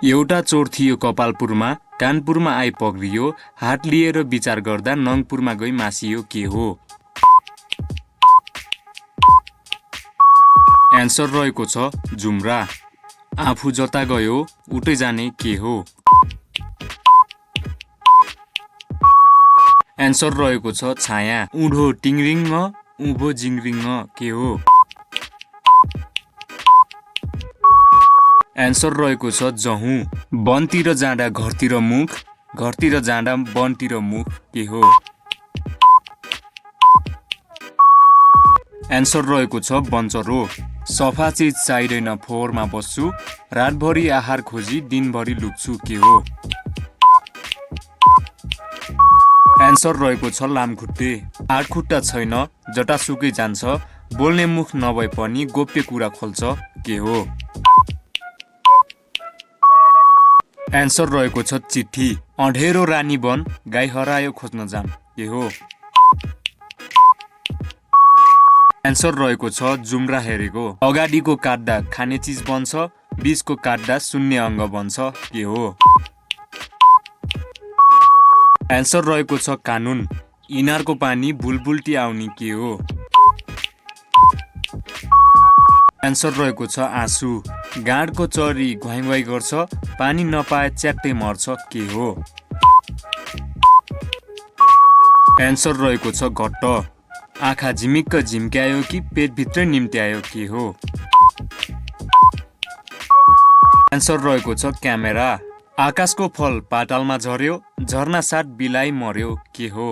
एउटा चोर थियो कपालपुरमा, कानपुरमा आई पक्रियो, हात लिएर विचार गर्दा नङपुरमा गई मासियो के हो? एन्सर रहेको छ जुम्रा। आफू जता गयो उतै जाने के हो? एन्सर रहेको छ छाया। उँधो टिङरिङ उँभो जिङरिङ के हो? एन्सर रहेको छ जहुँ। वनतिर जाँदा घरतिर मुख, घरतिर जाँदा वनतिर मुख के हो? एन्सर रहेको छ बन्चरो। सफा चिज चाहिँदैन फोहोरमा बस्छु, रातभरि आहार खोजी दिनभरि लुक्छु के हो? एन्सर रहेको छ लामखुट्टे। आठ खुट्टा छैन, जटासुकै जान्छ, बोल्ने मुख नभए पनि गोप्य कुरा खोल्छ के हो? एन्सर रहेको छ चिठी। अँधेरो रानी बन, गाई हरायो खोज्न जाम के हो? एन्सर रहेको छ जुम्रा हेरेको। अगाडिको काट्दा खाने चिज बन्छ, बिचको काट्दा शून्य अङ्ग बन्छ के हो? एन्सर रहेको छ कानुन। इनारको पानी बुलबुल्टी आउने के हो? एन्सर रहेको छ आँसु। गाडको चरी घ्वाइ घ्वाइ गर्छ, पानी नपाए च्याट्टै मर्छ के हो? एन्सर रहेको छ घट्ट। आँखा झिमिक्क झिम्क्यायो कि पेटभित्रै निम्त्यायो के हो? एन्सर रहेको छ क्यामेरा। आकाशको फल पातालमा झर्यो, झर्ना साथ बिलाई मर्यो के हो?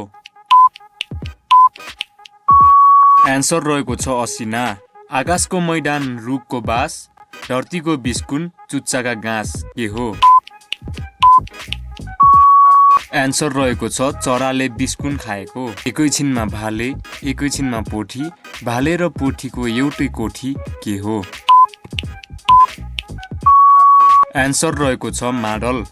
एन्सर रहेको छ असिना। आकाशको मैदान रुखको बास, धरतीको बिस्कुन चुच्चाका घाँस के हो? एन्सर रहेको छ चराले बिस्कुन खाएको। एकैछिनमा भाले, एकैछिनमा पोथी, भाले र पोथीको एउटै कोठी के हो? एन्सर रहेको छ माडल।